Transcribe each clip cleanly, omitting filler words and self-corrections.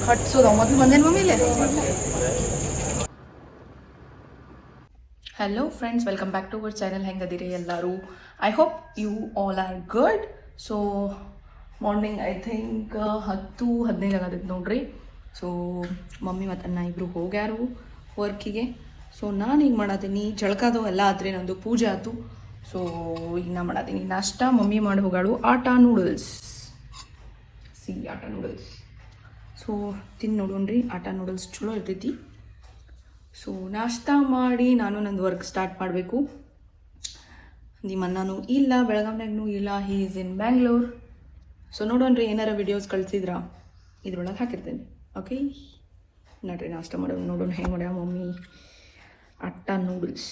ಹಟ್ಸೋದ ಮೊದಲು ಬಂದೇನು ಮಮ್ಮಿಲೆ. Hello friends, welcome back to our channel. ಹೆಂಗದಿರಿ ಎಲ್ಲರೂ? I hope you all are good. So morning I think 10-15 ಆಗತ್ತೈತೆ ನೋಡ್ರಿ. ಸೊ ಮಮ್ಮಿ ಮತ್ತು ಅಣ್ಣ ಇಬ್ಬರು ಹೋಗ್ಯಾರು ವರ್ಕಿಗೆ. ಸೊ ನಾನು ಈಗ ಮಾಡತ್ತೀನಿ ಜಳಕಾದವು ಎಲ್ಲ ಆದ್ರೆ ನಂದು ಪೂಜೆ ಆಯ್ತು. ಸೊ ಈಗ ನಾ ಮಾಡತ್ತೀನಿ ನಾಷ್ಟ. ಮಮ್ಮಿ ಮಾಡಿ ಹೋಗಾಳು ಆಟಾ ನೂಡಲ್ಸ್. ಆಟಾ ನೂಡಲ್ಸ್. ಸೊ ತಿಂದು ನೋಡೋಣ್ರಿ. ಆಟಾ ನೂಡಲ್ಸ್ ಚಲೋ ಇರ್ತೈತಿ. ಸೊ ನಾಷ್ಟ ಮಾಡಿ ನಾನು ನಂದು ವರ್ಕ್ ಸ್ಟಾರ್ಟ್ ಮಾಡಬೇಕು. ನಿಮ್ಮ ಅಣ್ಣನೂ ಇಲ್ಲ, ಬೆಳಗಾವಿನಾಗೂ ಇಲ್ಲ, he is in Bangalore. So ನೋಡೋಣ್ರಿ, ಏನಾರ ವಿಡಿಯೋಸ್ ಕಳಿಸಿದ್ರ ಇದ್ರೊಳಗೆ ಹಾಕಿರ್ತೇನೆ. ಓಕೆ ನೋಡ್ರಿ, ನಾಷ್ಟ ಮಾಡೋಣ. ನೋಡೋಣ ಹೆಂಗೆ ಮಾಡ್ಯಾವ ಮಮ್ಮಿ ಆಟಾ ನೂಡಲ್ಸ್.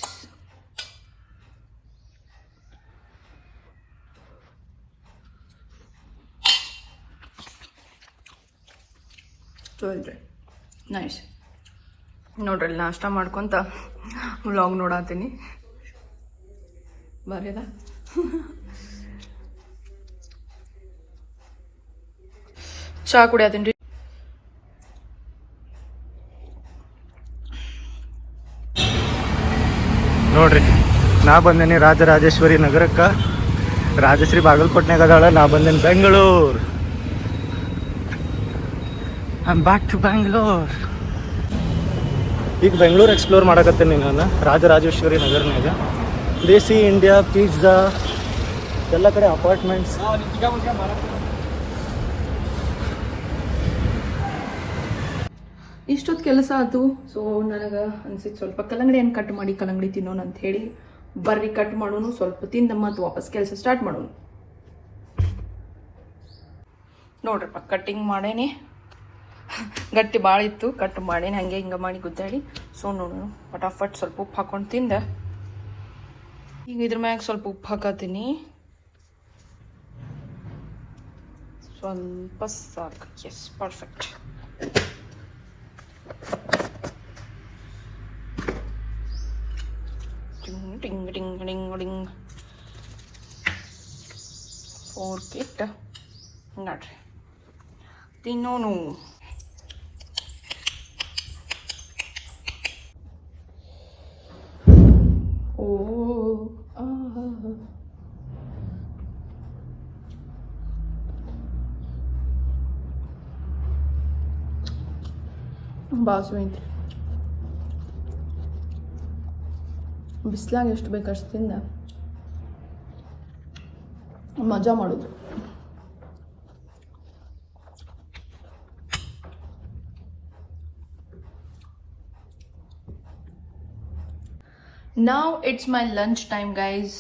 ಚಲೋ ನೈಸ್. ನೋಡ್ರಿ, ನಾಷ್ಟ ಮಾಡ್ಕೊತ ವ್ಲಾಗ್ ನೋಡತ್ತೀನಿ. ಬರೀದ ಚಹಾ ಕುಡಿಯತ್ತೀನಿ ರೀ. ನೋಡ್ರಿ, ನಾ ಬಂದೇನಿ ರಾಜರಾಜೇಶ್ವರಿ ನಗರಕ್ಕೆ. ರಾಜಶ್ರೀ ಬಾಗಲಕೋಟ್ನಾಗ ಅದಾಳ, ನಾ ಬಂದೇನಿ Bengaluru. I am back to Bangalore. ಈಗ ಬೆಂಗಳೂರು ಎಕ್ಸ್ಪ್ಲೋರ್ ಮಾಡಕತ್ತೇನೆ ನಾನು ರಾಜರಾಜೇಶ್ವರಿ ನಗರನಾಗ. ದೇಸಿ, ಇಂಡಿಯಾ, ಪಿಜ್ಜಾ, ಎಲ್ಲ ಕಡೆ ಅಪಾರ್ಟ್ಮೆಂಟ್ಸ್. ಇಷ್ಟೊತ್ತು ಕೆಲಸ ಆಯ್ತು. ಸೊ ನನಗೆ ಅನ್ಸಿತ್ತು ಸ್ವಲ್ಪ ಕಲ್ಲಂಗಡಿ ಹಣ್ಣು ಕಟ್ ಮಾಡಿ ಕಲ್ಲಂಗಡಿ ತಿನ್ನೋಣ ಅಂತ ಹೇಳಿ. ಬರ್ರಿ ಕಟ್ ಮಾಡೋನು, ಸ್ವಲ್ಪ ತಿಂದ ಮತ್ತು ವಾಪಸ್ ಕೆಲಸ ಸ್ಟಾರ್ಟ್ ಮಾಡೋಣ. ನೋಡ್ರಪ್ಪ, ಕಟ್ಟಿಂಗ್ ಮಾಡೇನಿ. ಗಟ್ಟಿ ಭಾಳ ಇತ್ತು, ಕಟ್ ಮಾಡೇನಿ. ಹಂಗೆ ಹಿಂಗೆ ಮಾಡಿ ಗುದ್ದಾಡಿ. ಸೊ ನೋಡೋಣ, ಫಟಾಫಟ್ ಸ್ವಲ್ಪ ಉಪ್ಪು ಹಾಕೊಂಡು ತಿಂದೆ. ಈಗ ಇದ್ರ ಮ್ಯಾಗ ಸ್ವಲ್ಪ ಉಪ್ಪು ಹಾಕತ್ತೀನಿ, ಸ್ವಲ್ಪ ಸಾಕು. Yes, perfect. ಟಿಂಗ್ ಟಿಂಗ್ ಟಿಂಗ್ ಟಿಂಗ್ ಫೋರ್ಕ್ ಇಟ್ಟು ನೋಡ್ರಿ ತಿನ್ನೋನು. ಓ ಬಾಸು ಐತ್ರಿ. ಬಿಸ್ಲಾಗ ಎಷ್ಟು ಬೇಕು ಅಷ್ಟು ತಿಂದ ಮಜಾ ಮಾಡೋದು. ನಾವ್ it's my lunch time guys.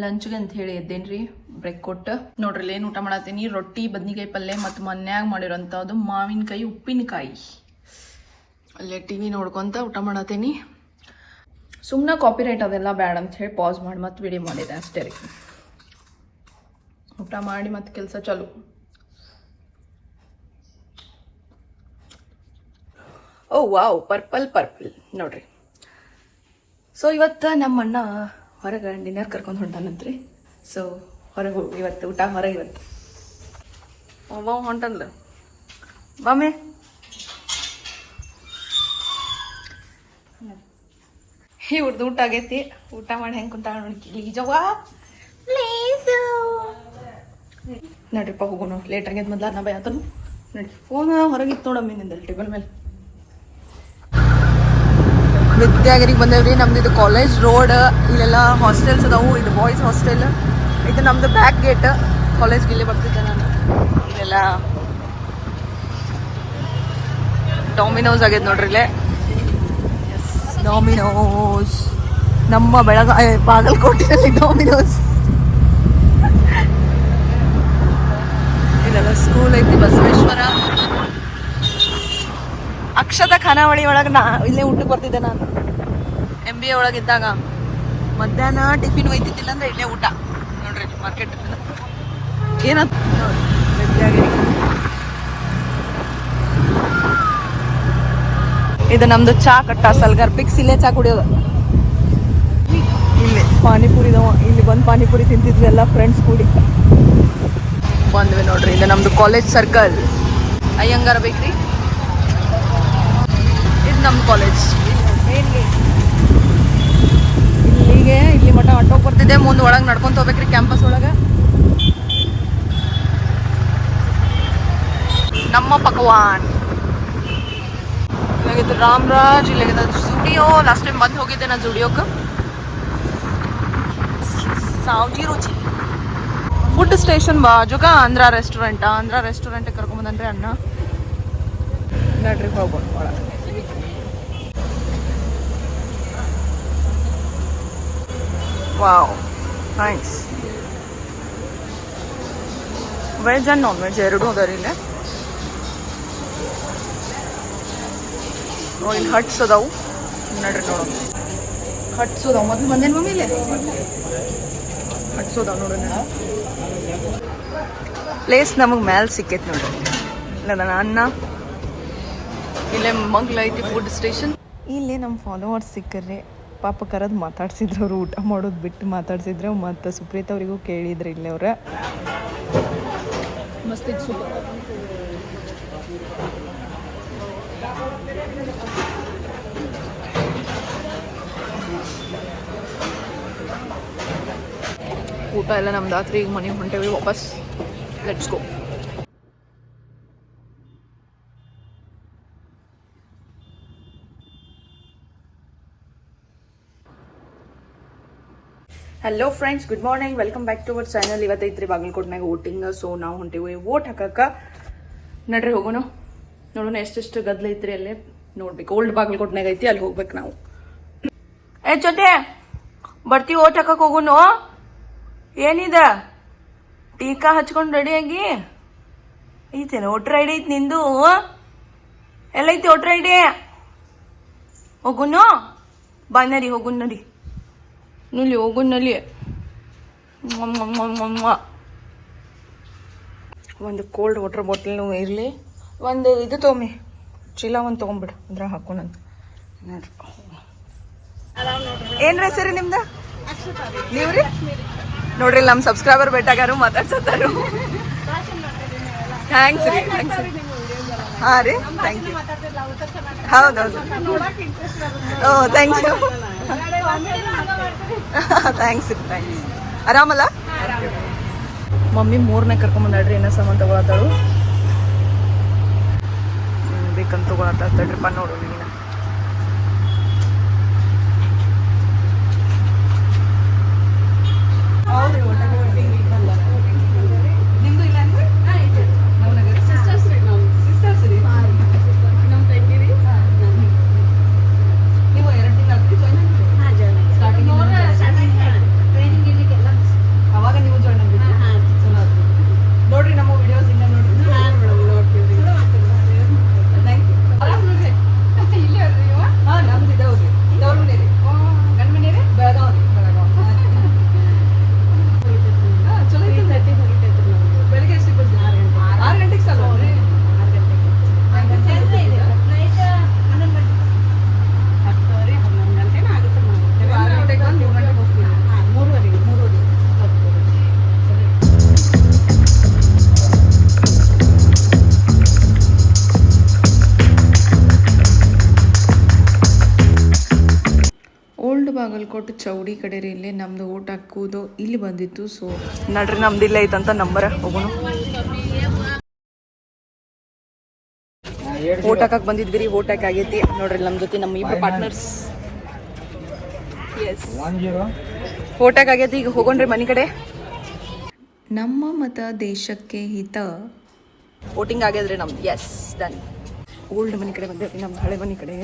ಲಂಚ್ಗೆ ಅಂತ ಹೇಳಿ ಎದ್ದೇನ್ರಿ, ಬ್ರೇಕ್ ಕೊಟ್ಟು. ನೋಡ್ರಿ ಏನು ಊಟ ಮಾಡತ್ತೀನಿ, ರೊಟ್ಟಿ, ಬದ್ನಿಕಾಯಿ ಪಲ್ಯ ಮತ್ತು ಮನ್ಯಾಗ ಮಾಡಿರೋಂಥದ್ದು ಮಾವಿನಕಾಯಿ ಉಪ್ಪಿನಕಾಯಿ. ಅಲ್ಲೇ ಟಿ ವಿ ನೋಡ್ಕೊತ ಊಟ ಮಾಡತ್ತೀನಿ. ಸುಮ್ಮನೆ ಕಾಪಿರೈಟ್ ಅದೆಲ್ಲ ಬ್ಯಾಡ ಅಂತ ಹೇಳಿ ಪಾಸ್ ಮಾಡಿ ಮತ್ತೆ ವಿಡಿಯೋ ಮಾಡಿದೆ ಅಷ್ಟೇ ರೀ. ಊಟ ಮಾಡಿ ಮತ್ತೆ ಕೆಲಸ ಚಾಲು. ಓ ವಾವ್, ಪರ್ಪಲ್ ನೋಡ್ರಿ. ಸೊ ಇವತ್ತು ನಮ್ಮ ಅಣ್ಣ ಹೊರಗೆ ಡಿನ್ನರ್ ಕರ್ಕೊಂಡು ಹೊಂಟಾನಂತ್ರಿ. ಸೊ ಹೊರಗೆ ಇವತ್ತು ಊಟ ಹೊರಗೆ. ಇವತ್ತು ಒಬ್ಬ ಹೊಂಟನ್ಲ ಬಾಮೆ. ಇವ್ರದ್ದು ಊಟ ಆಗೈತಿ. ಊಟ ಮಾಡಿ ಹೆಂಗೆ ಕುಂತ ನೋಡಿ ಜವಾ ಪ್ಲೀಸು. ನೋಡ್ರಿಪ್ಪ, ಹೋಗೋಣ. ಲೇಟ್ ಆಗ್ಯದ, ಮೊದ್ಲು ನಾ ಆತನು. ನೋಡಿ, ಫೋನ್ ಹೊರಗಿತ್ತು ನೋಡಮ್ಮಿನಿಂದ ಟೇಬಲ್ ಮೇಲೆ. ವಿದ್ಯಾಗಿರಿಗೆ ಬಂದೇವ್ರಿ. ನಮ್ದು ಇದು ಕಾಲೇಜ್ ರೋಡ್. ಇಲ್ಲೆಲ್ಲ ಹಾಸ್ಟೆಲ್ಸ್ ಅದಾವು. ಇದು ಬಾಯ್ಸ್ ಹಾಸ್ಟೆಲ್. ಇದು ನಮ್ದು ಬ್ಯಾಕ್ ಗೇಟ್. ಕಾಲೇಜ್ಗೆ ಇಲ್ಲೇ ಬರ್ತಿದ್ದೆ ನಾನು. ಇಲ್ಲೆಲ್ಲ ಡಾಮಿನೋಸ್ ಆಗ್ಯದ ನೋಡ್ರಿ ಇಲ್ಲೇ. ಡಾಮಿನೋಸ್ ನಮ್ಮ ಬಾಗಲಕೋಟೆಯಲ್ಲಿ ಡಾಮಿನೋಸ್. ಇದೆಲ್ಲ ಸ್ಕೂಲ್ ಐತಿ, ಬಸವೇಶ್ವರ. ಅಕ್ಷತ ಖಾನಾವಳಿ ಒಳಗೆ ಇಲ್ಲೇ ಊಟಕ್ಕೆ ಬರ್ತಿದ್ದೆ ನಾನು MBA ಒಳಗಿದ್ದಾಗ. ಮಧ್ಯಾಹ್ನ ಟಿಫಿನ್ ಒಯ್ತಿದ್ದಿಲ್ಲ ಅಂದ್ರೆ ಇಲ್ಲೇ ಊಟ. ನೋಡ್ರಿ ಮಾರ್ಕೆಟ್ ಏನಂತ ವಿದ್ಯಾಗಿರಿ. ಇದು ನಮ್ದು ಚಾ ಕಟ್ಟ ಸಲ್ಗರ್ ಪಿಕ್ಸ್. ಇಲ್ಲೇ ಚಾ ಕುಡಿಯೋದು. ಇಲ್ಲಿ ಪಾನಿಪುರಿ ಇಲ್ಲಿ ಬಂದು ಪಾನಿಪುರಿ ತಿಂತಿದ್ವಿ ಎಲ್ಲ ಫ್ರೆಂಡ್ಸ್ ಕೂಡಿ. ಬಂದ್ವಿ ನೋಡ್ರಿ. ಇದು ನಮ್ದು ಕಾಲೇಜ್ ಸರ್ಕಲ್. ಅಯ್ಯಂಗಾರ ಬೇಕ್ರಿ. ನಮ್ಮ ಕಾಲೇಜ್. ಇಲ್ಲಿ ಮಟ್ಟ ಆಟೋ ಬರ್ತಿದ್ದೆ, ಮುಂದೆ ಒಳಗೆ ನಡ್ಕೊಂತ ಹೋಗ್ಬೇಕ್ರಿ ಕ್ಯಾಂಪಸ್ ಒಳಗೆ. ನಮ್ಮ ಪಕವಾನ್ ಇಲ್ಲಾಗಿತ್ತು ರಾಮರಾಜ್, ಇಲ್ಲಾಗಿದ್ದ ಜುಡಿಯೋ. ಲಾಸ್ಟ್ ಟೈಮ್ ಬಂದು ಹೋಗಿದ್ದೆ ನಾನು ಜುಡಿಯೋಕ್ಕೆ. ಸಾವ್ಜಿ ರುಚಿ ಫುಡ್ ಸ್ಟೇಷನ್ ಬಾಜುಗ ಆಂಧ್ರ ರೆಸ್ಟೋರೆಂಟ್ ಕರ್ಕೊಂಬಂದ್ರಿ ಅಣ್ಣ. ನಡ್ರಿ ಹೋಗೋಣ ಒಳಗೆ. Wow nice. Veg and non veg ಎರಡೂ ಅದಾರ ಇಲ್ಲಿ. ಇಲ್ಲಿ ಹಟ್ಸ್ ಅದಾವು, ನಡ್ರಿ ನೋಡೋಣ. ಹಟ್ಸ್ ಅದಾವ, ಮೊದಲು ಬಂದೇನು ಮಮ್ಮಿ ಇಲ್ಲಿ ಹಟ್ಸ್ ಅದಾವ ನೋಡೋಣ. ಪ್ಲೇಸ್ ನಮಗೆ ಮ್ಯಾಲೆ ಸಿಕ್ಕೈತೆ ನೋಡ್ರಿ. ಇಲ್ಲ ನನ್ನ ಅನ್ನ ಇಲ್ಲೇ ಮಗ್ಲ ಐತಿ ಫುಡ್ ಸ್ಟೇಷನ್. ಇಲ್ಲೇ ನಮ್ಮ ಫಾಲೋವರ್ಸ್ ಸಿಕ್ಕರ್ರಿ, ಪಾಪ ಕರೆದು ಮಾತಾಡ್ಸಿದ್ರು ಅವರು. ಊಟ ಮಾಡೋದು ಬಿಟ್ಟು ಮಾತಾಡ್ಸಿದ್ರು. ಮತ್ತು ಸುಪ್ರೀತ್ ಅವರಿಗೂ ಕೇಳಿದ್ರು ಇಲ್ಲಿ ಅವ್ರ. ಮಸ್ತ್ ಇದು ಸೂಪರ್. ಊಟ ಎಲ್ಲ ನಮ್ದು ಆತ್ರಿ. ಈಗ ಮನೆಗೆ ಹೊಂಟೇವಿ ವಾಪಸ್. Let's go. Hello friends, good morning, welcome back to our channel. ಇವತ್ತೈತ್ರಿ ಬಾಗಲಕೋಟ್ನಾಗ ವೋಟಿಂಗ್. ಸೊ ನಾವು ಹೊಂಟೀವಿ ವೋಟ್ ಹಾಕಕ್ಕ. ನಡ್ರಿ ಹೋಗೋಣ, ನೋಡೋಣ ಎಷ್ಟೆಷ್ಟು ಗದ್ದಲ ಐತ್ರಿ ಅಲ್ಲೇ ನೋಡ್ಬೇಕು. ಓಲ್ಡ್ ಬಾಗಲಕೋಟ್ನಾಗ ಐತಿ, ಅಲ್ಲಿ ಹೋಗ್ಬೇಕು ನಾವು. ಜೊತೆ ಬರ್ತೀವಿ ವೋಟ್ ಹಾಕಕ್ಕೆ ಹೋಗೋಣ. ಏನಿದ ಟೀಕಾ ಹಚ್ಕೊಂಡು ರೆಡಿಯಾಗಿ ಐತೇನ? ವೋಟ್ರ್ ಐಡಿ ಐತಿ ನಿಂದು? ಎಲ್ಲೈತಿ ವೋಟ್ರ್ ಐಡಿ? ಹೋಗುನು ಬಾನರಿ, ಹೋಗುನ್ನರಿ ನಲ್ಲಿ, ಹೋಗುನ್ನಲ್ಲಿ. ಒಂದು ಕೋಲ್ಡ್ ವಾಟರ್ ಬಾಟಲ್ನು ಇರಲಿ, ಒಂದು ಇದು ತೊಗೊಂಬಿ, ಚೀಲ ಒಂದು ತೊಗೊಂಬಿಡು, ಅದ್ರ ಹಾಕೋಣಂತ. ನೋಡ್ರಿ ಏನ್ರ ಹೆಸರು ನಿಮ್ದು? ನೀವ್ರಿ? ನೋಡ್ರಿ ನಮ್ಮ ಸಬ್ಸ್ಕ್ರೈಬರ್ ಬೆಟ್ಟಾಗಾರು ಮಾತಾಡ್ಸತ್ತಾರು. ಥ್ಯಾಂಕ್ಸ್ ರೀ, ಥ್ಯಾಂಕ್ಸ್ ರೀ. ಹಾಂ ರೀ, ಥ್ಯಾಂಕ್ ಯು. ಹೌದೌದು. ಓ ಥ್ಯಾಂಕ್ ಯು. ಥ್ಯಾಂಕ್ಸ್ ರೀ, ಥ್ಯಾಂಕ್ಸ್. ಆರಾಮಲ್ಲ? ಮಮ್ಮಿ ಮೂರನೇ ಕರ್ಕೊಂಬಂದಾಡ್ರಿ, ಇನ್ನೂ ಸಾಮಾನು ತಗೊಳತ್ತಾಳು. ಬೇಕಂತ ತಗೊಳತ್ತ ತಡ್ರಿಪ್ಪ. ನೋಡು ನೀನು ಬಾಗಲಕೋಟೆ ಚೌಡಿ ಕಡೆ ರೀ. ಇಲ್ಲೇ ನಮ್ದು ಓಟ್ ಹಾಕೋದು ಇಲ್ಲಿ ಬಂದಿತ್ತು. ಸೊ ನಡ್ರಿ, ನಮ್ದು ಇಲ್ಲ ಐತಂತ ನಂಬರ. ಹೋಗೋಣ. ಓಟ್ ಹಾಕಕ್ಕೆ ಬಂದಿದ್ವಿ ರೀ, ಓಟ್ ಹಾಕಿ ಆಗೈತಿ. ನೋಡ್ರಿ ನಮ್ಮ ಜೊತೆ ನಮ್ಮ ಇಬ್ಬರು ಪಾರ್ಟ್ನರ್ಸ್. ಎಸ್, ಓಟ್ ಹಾಕಿ ಆಗೈತಿ. ಈಗ ಹೋಗೋಣ್ರಿ ಮನೆ ಕಡೆ. ನಮ್ಮ ಮತ ದೇಶಕ್ಕೆ ಹಿತ. ವೋಟಿಂಗ್ ಆಗ್ಯದ್ರಿ ನಮ್ದು. S, done. ಓಲ್ಡ್ ಮನೆ ಕಡೆ ಬಂದೇವ್ರಿ, ನಮ್ಮ ಹಳೆ ಮನೆ ಕಡೆ.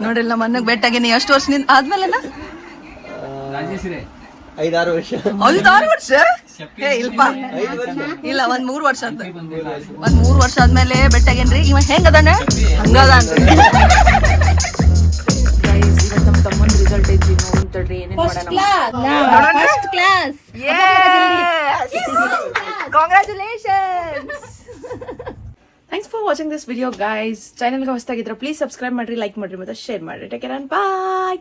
ನೋಡ್ರಿ ನಮ್ಮ ಮನೆಗೆ ಬೆಟ್ಟಾಗೇನಿ. ಎಷ್ಟು ವರ್ಷದಿಂದ ಆದ್ಮೇಲೆ? 5-6 ವರ್ಷ. 5-6 ವರ್ಷ? ಏ ಇಲ್ಪ, ಇಲ್ಲ, 1-3 ವರ್ಷ ಅಂತ. 1-3 ವರ್ಷ ಆದ್ಮೇಲೆ ಬೆಟ್ಟಾಗೇನ್ರಿ. ಇವ ಹೆಂಗ ಅದಾನ ಹಂಗದ ಅಂತ. ಇವತ್ತು ನಮ್ಮ ತಮ್ಮನ ರಿಸಲ್ಟ್ ಐತಿ, ನೋಡ್ತಡ್ರಿ ಏನೇನ್ ಮಾಡೋಣ. First class. Congratulations. Thanks for watching this video guys. ಚಾನಲ್ಗೆ ಹೊಸದಾಗಿದ್ರೆ ಪ್ಲೀಸ್ ಸಬ್ಸ್ಕ್ರೈಬ್ ಮಾಡಿರಿ, ಲೈಕ್ ಮಾಡಿರಿ ಮತ್ತು ಶೇರ್ ಮಾಡಿರಿ. Take care and bye.